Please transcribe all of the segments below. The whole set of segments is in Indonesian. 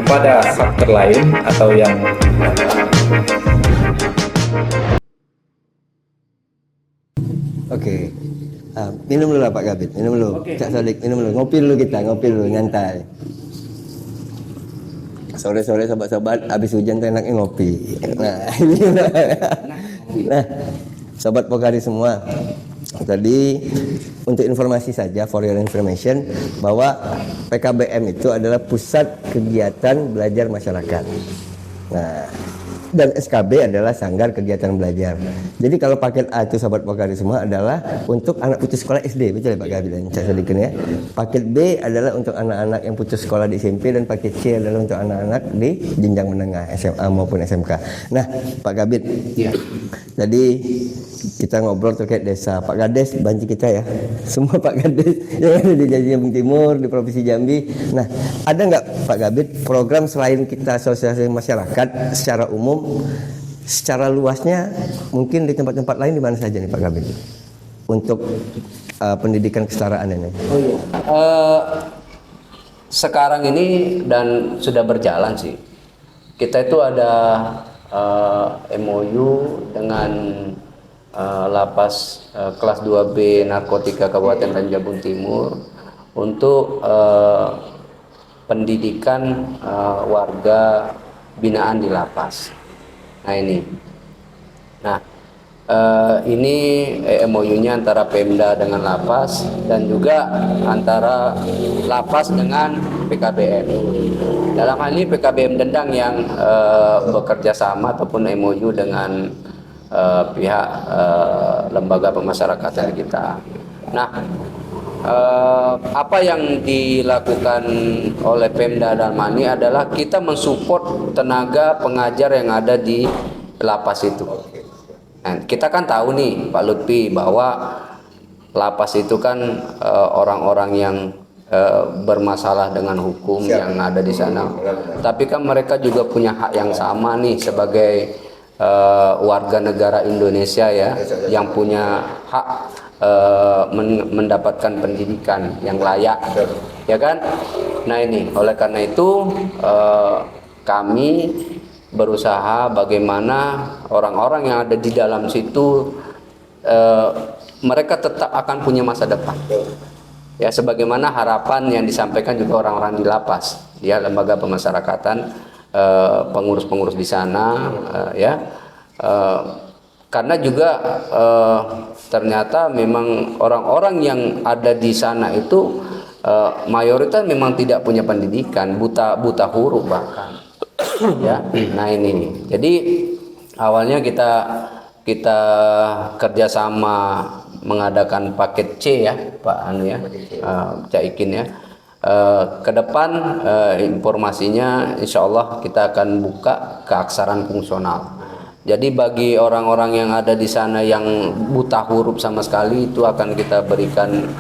pada faktor lain atau yang Oke. Minum dulu lah Pak Kabit, minum dulu. Cak Sodik, minum dulu. Ngopi dulu nyantai. Sore-sore sobat-sobat habis hujan tuh enaknya ngopi. Nah, ini nah, sobat Pokari semua. Tadi untuk informasi saja, for your information, bahwa PKBM itu adalah pusat kegiatan belajar masyarakat. Nah, dan SKB adalah sanggar kegiatan belajar. Jadi kalau paket A itu sobat Pokari semua adalah untuk anak putus sekolah SD, betul ya Pak Kabit dan Cak Sadikin ya. Paket B adalah untuk anak-anak yang putus sekolah di SMP, dan paket C adalah untuk anak-anak di jenjang menengah SMA maupun SMK. Nah, Pak Kabit, Ya. jadi kita ngobrol terkait desa. Pak Kades bantu kita ya. Semua Pak Kades yang ada di Jabung Timur, di Provinsi Jambi. Nah, ada nggak Pak Kabit program selain kita sosialisasi masyarakat secara umum, secara luasnya mungkin di tempat-tempat lain di mana saja nih Pak Kabit untuk pendidikan kesetaraan ini? Oh iya. Sekarang ini dan sudah berjalan sih. Kita itu ada MOU dengan Lapas kelas 2B Narkotika Kabupaten Tanjung Timur untuk pendidikan warga binaan di lapas. Nah ini MOU-nya antara Pemda dengan lapas dan juga antara lapas dengan PKBM. Dalam hal ini PKBM Dendang yang bekerja sama ataupun MOU dengan pihak lembaga pemasyarakatan kita. Nah, apa yang dilakukan oleh Pemda dalam hal ini adalah kita mensupport tenaga pengajar yang ada di lapas itu. Nah, kita kan tahu nih Pak Lutfi bahwa lapas itu kan orang-orang yang bermasalah dengan hukum yang ada di sana. Tapi kan mereka juga punya hak yang sama nih sebagai warga negara Indonesia ya, yang punya hak mendapatkan pendidikan yang layak, ya kan? Nah ini, oleh karena itu kami berusaha bagaimana orang-orang yang ada di dalam situ mereka tetap akan punya masa depan. Ya, sebagaimana harapan yang disampaikan juga orang-orang di lapas, ya, lembaga pemasyarakatan, pengurus-pengurus di sana, ya, karena juga ternyata memang orang-orang yang ada di sana itu mayoritas memang tidak punya pendidikan, buta huruf bahkan, ya. Nah ini, jadi awalnya kita kerjasama mengadakan paket C ya Pak Anu ya, Cak Ikin ya. Ke depan informasinya insya Allah kita akan buka keaksaraan fungsional. Jadi bagi orang-orang yang ada di sana yang buta huruf sama sekali, itu akan kita berikan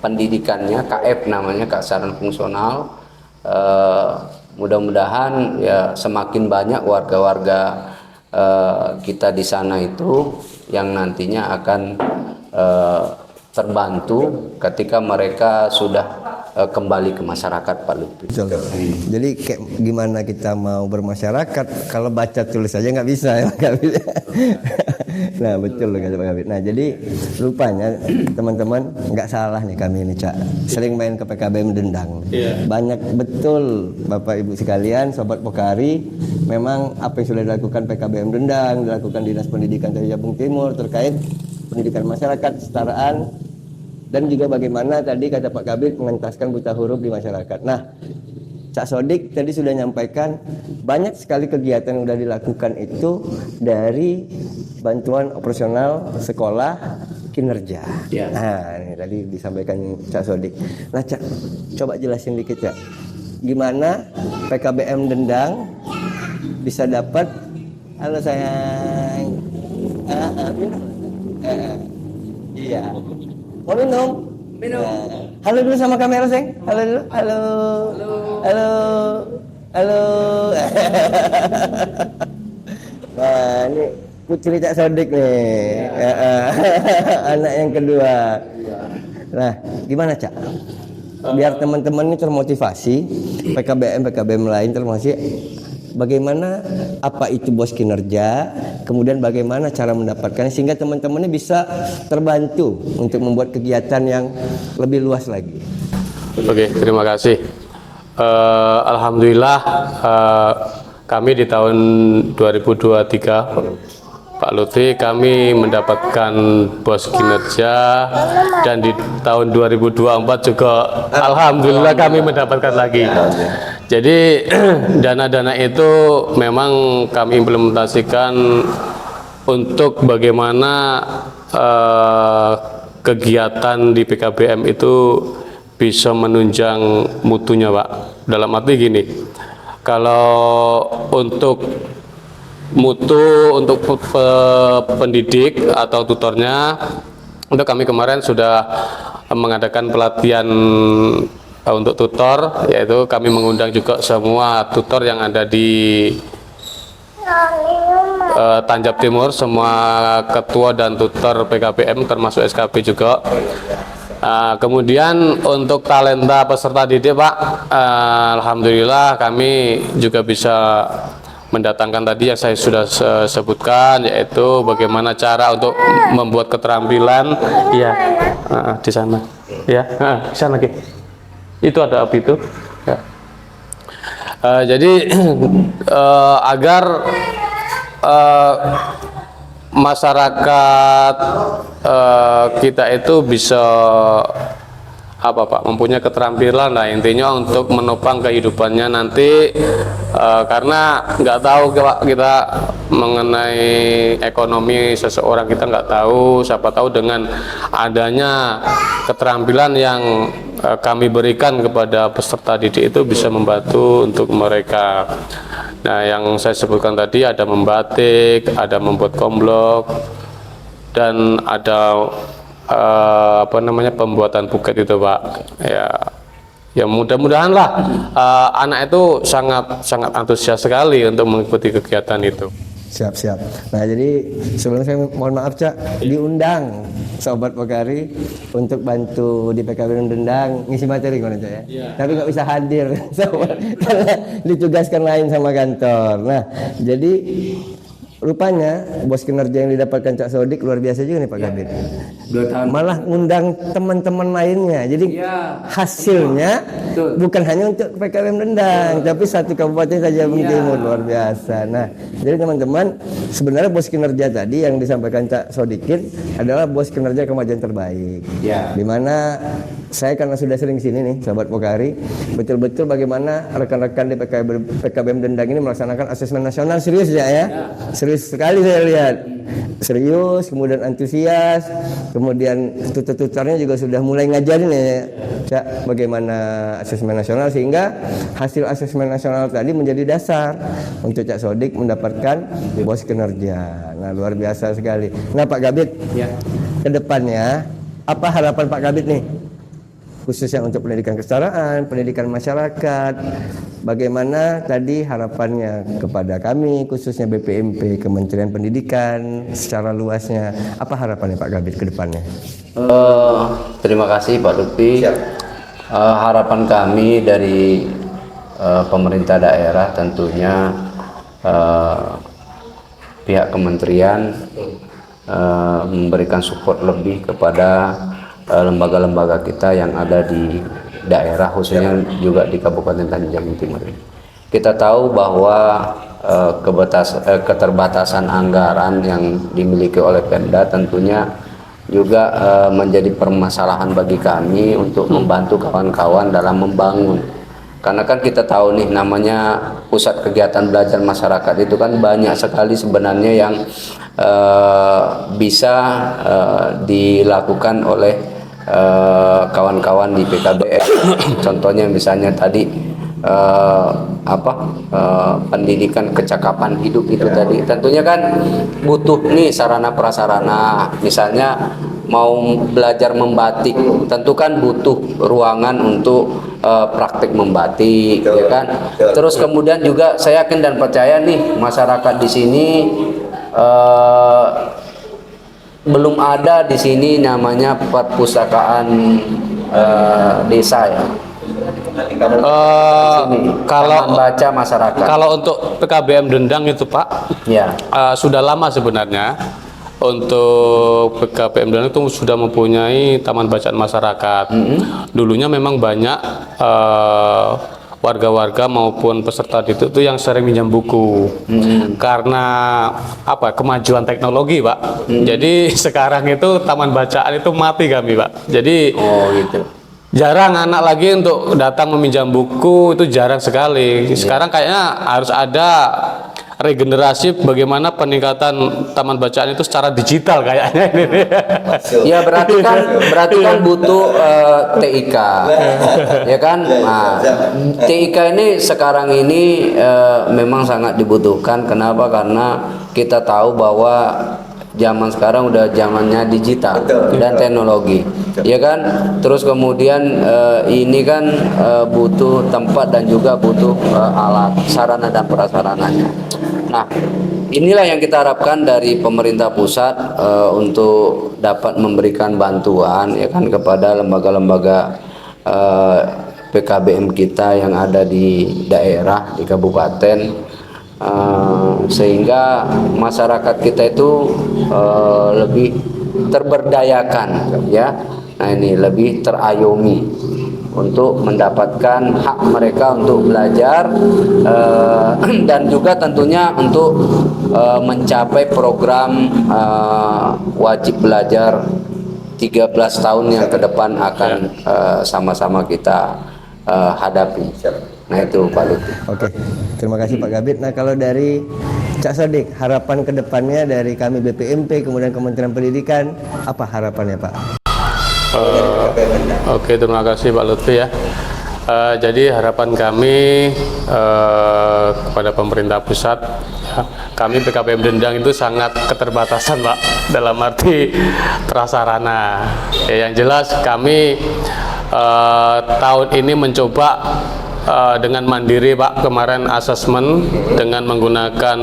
pendidikannya, KF namanya, keaksaraan fungsional. Mudah-mudahan ya semakin banyak warga-warga kita di sana itu yang nantinya akan terbantu ketika mereka sudah kembali ke masyarakat Pak Lutfi. Jadi kayak gimana kita mau bermasyarakat kalau baca tulis aja nggak bisa ya Pak Kabit. Nah betul loh kata Pak Kabit. Nah jadi rupanya teman-teman nggak salah nih kami ini Cak, sering main ke PKBM Dendang. Banyak betul Bapak Ibu sekalian, Sobat Pokari, memang apa yang sudah dilakukan PKBM Dendang, dilakukan Dinas Pendidikan Jabung Timur terkait pendidikan masyarakat, kesetaraan, dan juga bagaimana tadi kata Pak Kabit mengentaskan buta huruf di masyarakat. Nah, Cak Sodik tadi sudah menyampaikan banyak sekali kegiatan yang sudah dilakukan itu dari bantuan operasional sekolah kinerja. Ya. Nah, ini tadi disampaikan Cak Sodik. Nah, Cak, coba jelasin dikit Cak, gimana PKBM Dendang bisa dapat, halo sayang, iya. Mau minum? Minum. Halo dulu sama kamera, Seng. Halo dulu. Halo. Halo. Halo. Nah, ini Putri Cak Sodik nih. Anak yang kedua. Nah, gimana Cak? Biar teman-teman ini termotivasi, PKBM lain termasuk bagaimana apa itu bos kinerja, kemudian bagaimana cara mendapatkan sehingga teman-temannya bisa terbantu untuk membuat kegiatan yang lebih luas lagi. Oke, terima kasih. Alhamdulillah kami di tahun 2023 Pak Lutfi kami mendapatkan bos kinerja, dan di tahun 2024 juga alhamdulillah kami mendapatkan lagi. Jadi dana-dana itu memang kami implementasikan untuk bagaimana kegiatan di PKBM itu bisa menunjang mutunya, Pak. Dalam arti gini, kalau untuk mutu untuk pendidik atau tutornya, untuk kami kemarin sudah mengadakan pelatihan untuk tutor, yaitu kami mengundang juga semua tutor yang ada di Tanjab Timur, semua ketua dan tutor PKBM termasuk SKP juga. Kemudian untuk talenta peserta didik, Pak, alhamdulillah kami juga bisa mendatangkan tadi yang saya sudah sebutkan, yaitu bagaimana cara untuk membuat keterampilan. Iya, di sana. Ya, di sana lagi. Itu ada api itu. Ya. Jadi agar masyarakat kita itu bisa mempunyai keterampilan lah, intinya untuk menopang kehidupannya nanti, karena nggak tahu kita mengenai ekonomi seseorang, kita nggak tahu, siapa tahu dengan adanya keterampilan yang kami berikan kepada peserta didik itu bisa membantu untuk mereka. Nah, yang saya sebutkan tadi ada membatik, ada membuat komblok, dan ada pembuatan buket itu, Pak. Ya mudah-mudahan lah anak itu sangat antusias sekali untuk mengikuti kegiatan itu. Siap. Nah, jadi sebelum saya mohon maaf, Cak, diundang Sobat Pokari untuk bantu di PKBM Dendang ngisi materi, Cak, ya? Yeah. Tapi nggak bisa hadir karena ditugaskan lain sama kantor. Nah, jadi rupanya bos kinerja yang didapatkan Cak Sodik luar biasa juga nih Pak Kabir. 2 tahun. Malah ngundang teman-teman lainnya. Jadi hasilnya bukan hanya untuk PKBM Dendang, tapi satu kabupaten saja Bung Timur, luar biasa. Nah, jadi teman-teman, sebenarnya bos kinerja tadi yang disampaikan Cak Sodikin adalah bos kinerja kemajuan terbaik. Dimana saya karena sudah sering sini nih, Sobat Pokari, betul-betul bagaimana rekan-rekan di PKBM Dendang ini melaksanakan asesmen nasional serius ya. Serius sekali saya lihat, serius, kemudian antusias, kemudian tutor-tutornya juga sudah mulai ngajarin ya, Cak, bagaimana asesmen nasional, sehingga hasil asesmen nasional tadi menjadi dasar untuk Cak Sodik mendapatkan bos kinerja. Nah, luar biasa sekali. Nah, Pak Kabit, ke depannya apa harapan Pak Kabit nih, khususnya untuk pendidikan kesetaraan, pendidikan masyarakat? Bagaimana tadi harapannya kepada kami, khususnya BPMP, Kementerian Pendidikan secara luasnya? Apa harapannya Pak Kabit ke depannya? Terima kasih Pak Lutfi. Harapan kami dari pemerintah daerah tentunya pihak kementerian memberikan support lebih kepada lembaga-lembaga kita yang ada di daerah, khususnya juga di Kabupaten Tanjung Timur. Kita tahu bahwa keterbatasan anggaran yang dimiliki oleh Pemda tentunya juga menjadi permasalahan bagi kami untuk membantu kawan-kawan dalam membangun. Karena kan kita tahu nih, namanya pusat kegiatan belajar masyarakat itu kan banyak sekali sebenarnya yang bisa dilakukan oleh kawan-kawan di PKBM. Contohnya misalnya tadi pendidikan kecakapan hidup itu tadi tentunya kan butuh nih sarana prasarana. Misalnya mau belajar membatik, tentu kan butuh ruangan untuk praktik membatik, ya kan. Terus kemudian juga saya yakin dan percaya nih, masyarakat di sini belum ada di sini namanya perpustakaan desa ya. Kalau Taman baca masyarakat. kalau untuk PKBM Dendang itu Pak, Ya. sudah lama sebenarnya. Untuk PKBM Dendang itu sudah mempunyai taman bacaan masyarakat. Dulunya memang banyak warga-warga maupun peserta didik itu yang sering minjam buku. Karena apa? Kemajuan teknologi, Pak. Jadi sekarang itu taman bacaan itu mati kami, Pak. Jadi Oh gitu. jarang anak lagi untuk datang meminjam buku, itu jarang sekali. Sekarang kayaknya harus ada regenerasi bagaimana peningkatan taman bacaan itu secara digital kayaknya. Ya berarti kan butuh TIK, ya kan? Nah, TIK ini sekarang ini memang sangat dibutuhkan. Kenapa? Karena kita tahu bahwa zaman sekarang udah zamannya digital dan teknologi, ya kan? Terus kemudian ini kan butuh tempat dan juga butuh alat, sarana dan prasarananya. Nah, inilah yang kita harapkan dari pemerintah pusat untuk dapat memberikan bantuan, ya kan, kepada lembaga-lembaga PKBM kita yang ada di daerah, di kabupaten. Sehingga masyarakat kita itu lebih terberdayakan, ya. Nah, ini lebih terayomi untuk mendapatkan hak mereka untuk belajar, dan juga tentunya untuk mencapai program wajib belajar 13 tahun yang ke depan akan sama-sama kita hadapi. Nah itu Pak Lutfi. Oke, terima kasih Pak Kabid. Nah kalau dari Cak Sodik, harapan kedepannya dari kami BPMP kemudian Kementerian Pendidikan, apa harapannya Pak? Oke, terima kasih Pak Lutfi ya. Jadi harapan kami kepada pemerintah pusat, ya, kami PKBM Dendang itu sangat keterbatasan Pak, dalam arti prasarana. Ya, yang jelas kami tahun ini mencoba dengan mandiri Pak, kemarin asesmen dengan menggunakan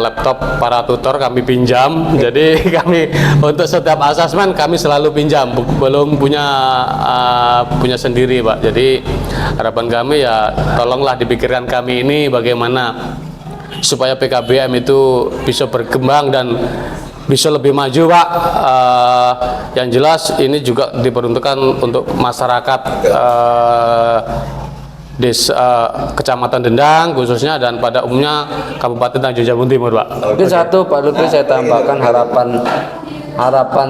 laptop para tutor kami pinjam. Jadi kami untuk setiap asesmen kami selalu pinjam, belum punya sendiri Pak. Jadi harapan kami ya tolonglah dipikirkan kami ini bagaimana supaya PKBM itu bisa berkembang dan bisa lebih maju Pak. Yang jelas ini juga diperuntukkan untuk masyarakat Kecamatan Dendang khususnya dan pada umumnya Kabupaten Tanjung Jabung Timur Pak. Mungkin satu Pak Lutfi saya tambahkan harapan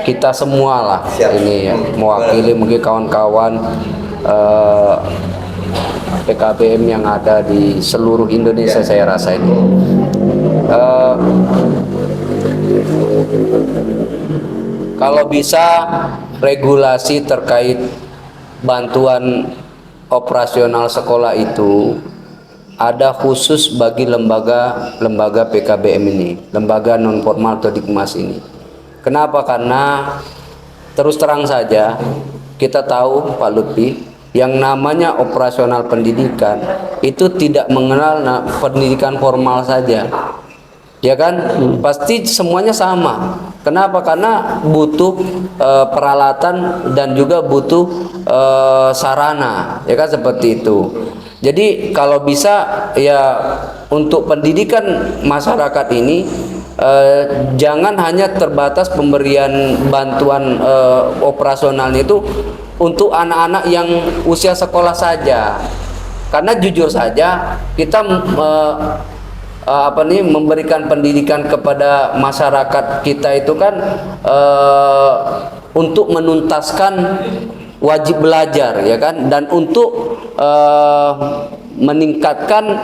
kita semua lah ini ya, mewakili mungkin kawan-kawan PKBM yang ada di seluruh Indonesia, saya rasa ini kalau bisa regulasi terkait bantuan operasional sekolah itu ada khusus bagi lembaga PKBM ini, lembaga non formal atau Dikmas ini. Kenapa? Karena terus terang saja kita tahu Pak Lutfi, yang namanya operasional pendidikan itu tidak mengenal pendidikan formal saja, ya kan? Pasti semuanya sama. Kenapa? Karena butuh peralatan dan juga butuh sarana, ya kan, seperti itu. Jadi kalau bisa ya untuk pendidikan masyarakat ini jangan hanya terbatas pemberian bantuan operasionalnya itu untuk anak-anak yang usia sekolah saja. Karena jujur saja kita memberikan pendidikan kepada masyarakat kita itu kan untuk menuntaskan wajib belajar, ya kan, dan untuk meningkatkan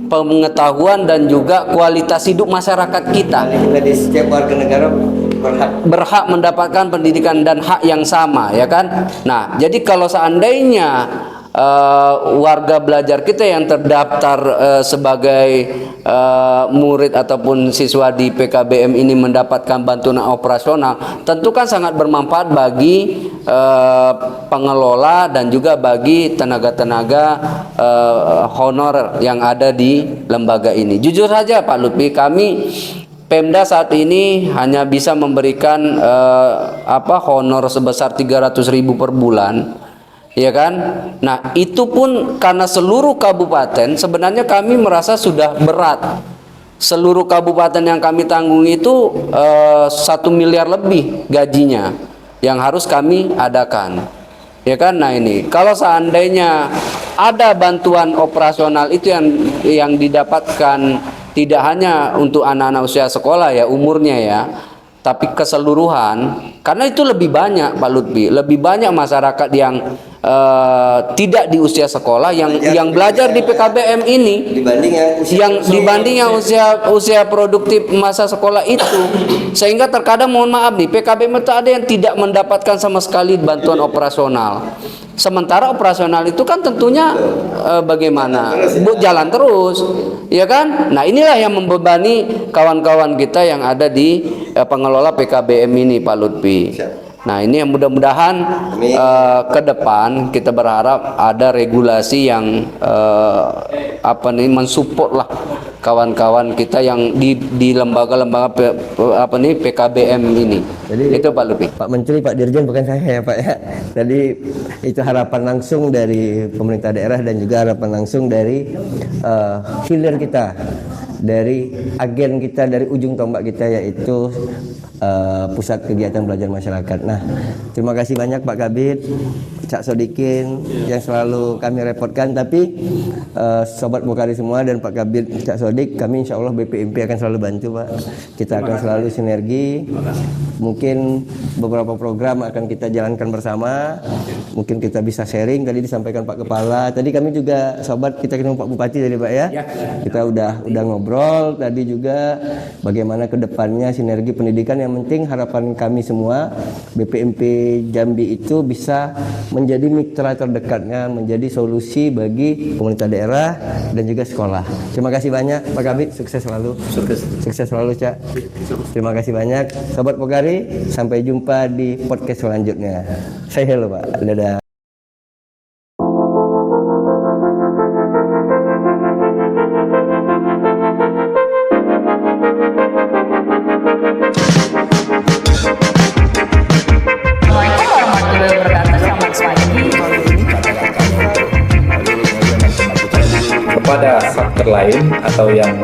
pengetahuan dan juga kualitas hidup masyarakat kita. Jadi setiap warga negara berhak mendapatkan pendidikan dan hak yang sama, ya kan. Nah, jadi kalau seandainya warga belajar kita yang terdaftar sebagai murid ataupun siswa di PKBM ini mendapatkan bantuan operasional, tentu kan sangat bermanfaat bagi pengelola dan juga bagi tenaga-tenaga honorer yang ada di lembaga ini. Jujur saja Pak Lutfi, kami Pemda saat ini hanya bisa memberikan honor sebesar 300.000 per bulan, ya kan? Nah, itu pun karena seluruh kabupaten sebenarnya kami merasa sudah berat. Seluruh kabupaten yang kami tanggung itu 1 miliar lebih gajinya yang harus kami adakan, ya kan? Nah, ini kalau seandainya ada bantuan operasional itu yang didapatkan tidak hanya untuk anak-anak usia sekolah ya umurnya ya, tapi keseluruhan, karena itu lebih banyak Pak Lutfi, lebih banyak masyarakat yang tidak di usia sekolah yang belajar di PKBM ini dibanding yang usia produktif masa sekolah itu, sehingga terkadang mohon maaf nih PKBM itu ada yang tidak mendapatkan sama sekali bantuan operasional. Sementara operasional itu kan tentunya bagaimana jalan terus, ya kan? Nah, inilah yang membebani kawan-kawan kita yang ada di pengelola PKBM ini Pak Lutfi. Nah, ini yang mudah-mudahan ke depan kita berharap ada regulasi yang mensupport lah kawan-kawan kita yang di lembaga-lembaga PKBM ini. Jadi itu Pak Lutfi. Pak Menteri, Pak Dirjen, bukan saya ya Pak ya. Jadi itu harapan langsung dari pemerintah daerah dan juga harapan langsung dari hilir kita, dari agen kita, dari ujung tombak kita, yaitu pusat kegiatan belajar masyarakat. Nah, terima kasih banyak Pak Kabid, Cak Sodikin yang selalu kami repotkan, tapi Sobat Pokari semua dan Pak Kabid, Cak Sodik, kami insya Allah BPMP akan selalu bantu Pak. Kita akan selalu sinergi. Mungkin beberapa program akan kita jalankan bersama. Mungkin kita bisa sharing, tadi disampaikan Pak Kepala. Tadi kami juga Sobat, kita ketemu Pak Bupati tadi Pak ya. Kita udah ngobrol tadi juga bagaimana ke depannya sinergi pendidikan. Yang penting harapan kami semua BPMP Jambi itu bisa menjadi mitra terdekatnya, menjadi solusi bagi pemerintah daerah dan juga sekolah. Terima kasih banyak Pak Kabid, sukses selalu. Sukses selalu Cak. Terima kasih banyak Sobat Pokari, sampai jumpa di podcast selanjutnya. Saya hello Pak. Dadah. kepada faktor lain atau yang